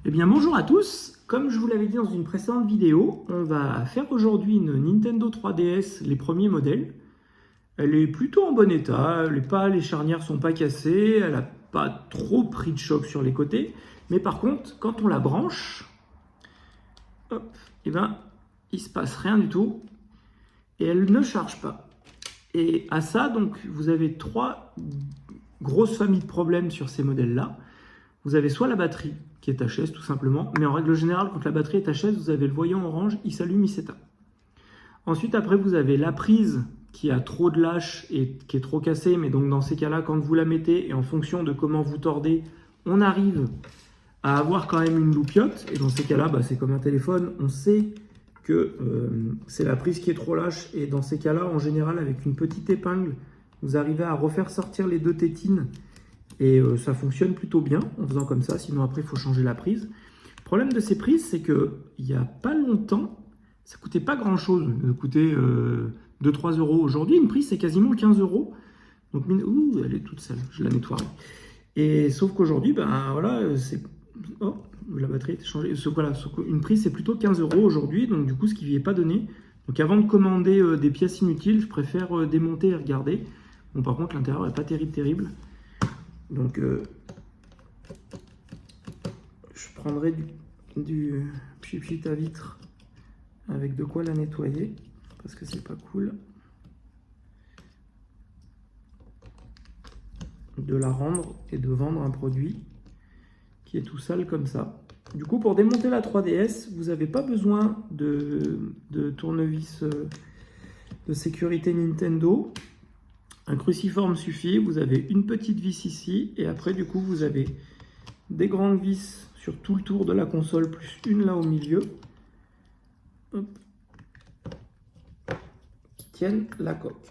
Eh bien bonjour à tous, comme je vous l'avais dit dans une précédente vidéo, on va faire aujourd'hui une Nintendo 3DS, les premiers modèles. Elle est plutôt en bon état, les charnières sont pas cassées, elle n'a pas trop pris de choc sur les côtés, mais par contre, quand on la branche, hop, eh ben, il se passe rien du tout et elle ne charge pas. Et à ça, donc, vous avez trois grosses familles de problèmes sur ces modèles-là. Vous avez soit la batterie qui est HS tout simplement, mais en règle générale, quand la batterie est HS, vous avez le voyant orange, il s'allume, il s'éteint. Ensuite, après, vous avez la prise qui a trop de lâche et qui est trop cassée, mais donc dans ces cas-là, quand vous la mettez et en fonction de comment vous tordez, on arrive à avoir quand même une loupiote. Et dans ces cas-là, c'est comme un téléphone, on sait que c'est la prise qui est trop lâche. Et dans ces cas-là, en général, avec une petite épingle, vous arrivez à refaire sortir les deux tétines. Et ça fonctionne plutôt bien en faisant comme ça, sinon après il faut changer la prise. Le problème de ces prises, c'est qu'il n'y a pas longtemps, ça coûtait pas grand chose, ça coûtait 2-3 euros. Aujourd'hui, une prise c'est quasiment 15 euros. Donc, elle est toute sale, je la nettoierai. Et sauf qu'aujourd'hui, voilà, c'est. Oh, la batterie est changée. Voilà, une prise c'est plutôt 15 euros aujourd'hui, donc du coup, ce qui n'y est pas donné. Donc, avant de commander des pièces inutiles, je préfère démonter et regarder. Bon, par contre, l'intérieur n'est pas terrible. Donc, je prendrai du pchit à vitre avec de quoi la nettoyer, parce que c'est pas cool de la rendre et de vendre un produit qui est tout sale comme ça. Du coup, pour démonter la 3DS, vous n'avez pas besoin de tournevis de sécurité Nintendo. Un cruciforme suffit, vous avez une petite vis ici, et après du coup vous avez des grandes vis sur tout le tour de la console, plus une là au milieu, hop, qui tiennent la coque.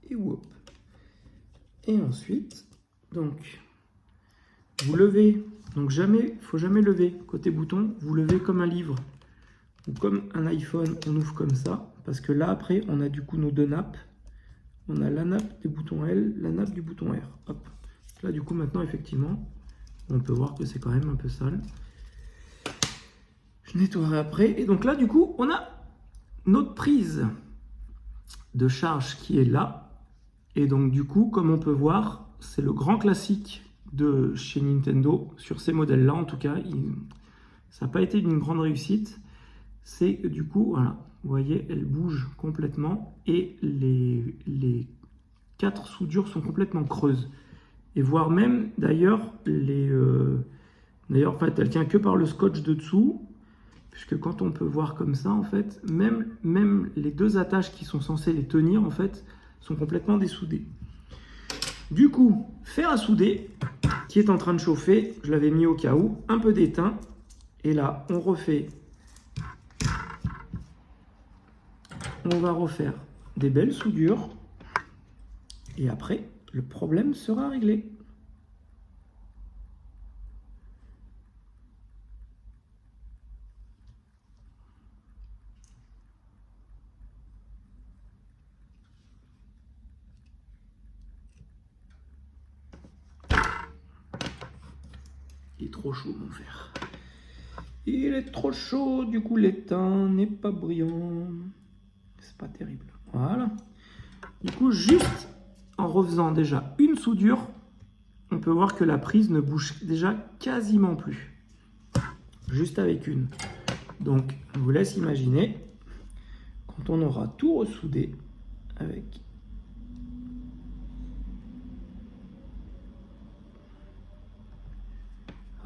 Et whoop. Et ensuite, donc, vous levez, donc faut jamais lever côté bouton, vous levez comme un livre ou comme un iPhone, on ouvre comme ça, parce que là après on a du coup nos deux nappes, on a la nappe du bouton L, la nappe du bouton R, hop. Là du coup maintenant effectivement, on peut voir que c'est quand même un peu sale. Je nettoierai après, et donc là du coup on a notre prise de charge qui est là, et donc du coup comme on peut voir, c'est le grand classique de chez Nintendo, sur ces modèles-là en tout cas, ça n'a pas été d'une grande réussite, c'est que du coup, voilà, vous voyez, elle bouge complètement et les 4 soudures sont complètement creuses. Et voire même, d'ailleurs, en fait, elle tient que par le scotch de dessous, puisque quand on peut voir comme ça, en fait, même les deux attaches qui sont censées les tenir, en fait, sont complètement dessoudées. Du coup, fer à souder, qui est en train de chauffer, je l'avais mis au cas où, un peu d'étain, et là, on va refaire des belles soudures, et après, le problème sera réglé. Il est trop chaud mon fer. Il est trop chaud, du coup l'étain n'est pas brillant. C'est pas terrible. Voilà. Du coup, juste en refaisant déjà une soudure, on peut voir que la prise ne bouge déjà quasiment plus. Juste avec une. Donc, je vous laisse imaginer quand on aura tout ressoudé avec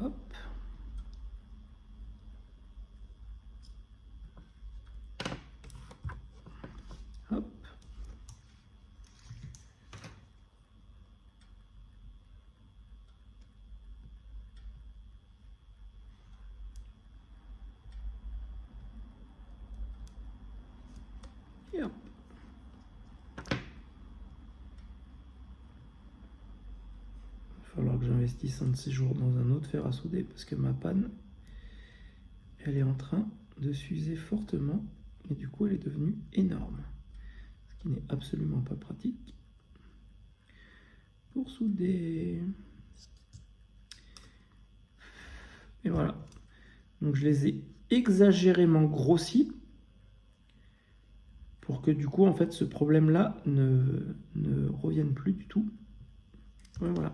hop. Hop. Et hop. Il va falloir que j'investisse un de ces jours dans un autre fer à souder parce que ma panne, elle est en train de s'user fortement et du coup elle est devenue énorme. qui n'est absolument pas pratique pour souder. Et voilà. Donc je les ai exagérément grossis pour que du coup en fait ce problème là ne revienne plus du tout. Ouais, voilà.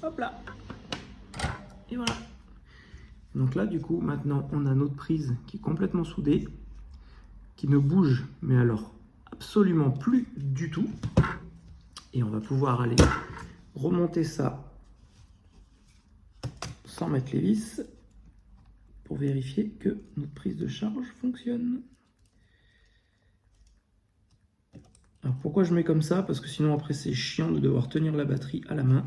Hop là. Et voilà. Donc là du coup maintenant on a notre prise qui est complètement soudée, qui ne bouge mais alors absolument plus du tout. Et on va pouvoir aller remonter ça sans mettre les vis pour vérifier que notre prise de charge fonctionne. Alors pourquoi je mets comme ça? Parce que sinon après c'est chiant de devoir tenir la batterie à la main.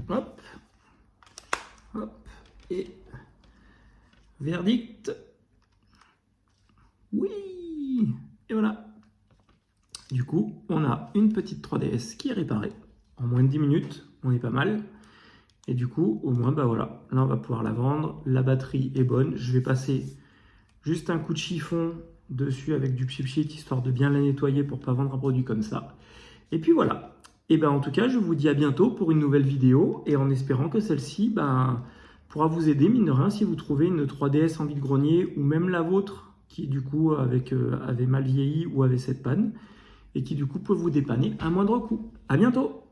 Hop. Hop. Et verdict. Oui. Et voilà. Du coup, on a une petite 3DS qui est réparée en moins de 10 minutes. On est pas mal. Et du coup, au moins, bah voilà. Là, on va pouvoir la vendre. La batterie est bonne. Je vais passer juste un coup de chiffon dessus avec du pchit histoire de bien la nettoyer pour pas vendre un produit comme ça. Et puis voilà. Et ben en tout cas, je vous dis à bientôt pour une nouvelle vidéo et en espérant que celle-ci pourra vous aider, mine de rien, si vous trouvez une 3DS en vide-grenier ou même la vôtre qui du coup avait mal vieilli ou avait cette panne et qui du coup peut vous dépanner à moindre coût. À bientôt!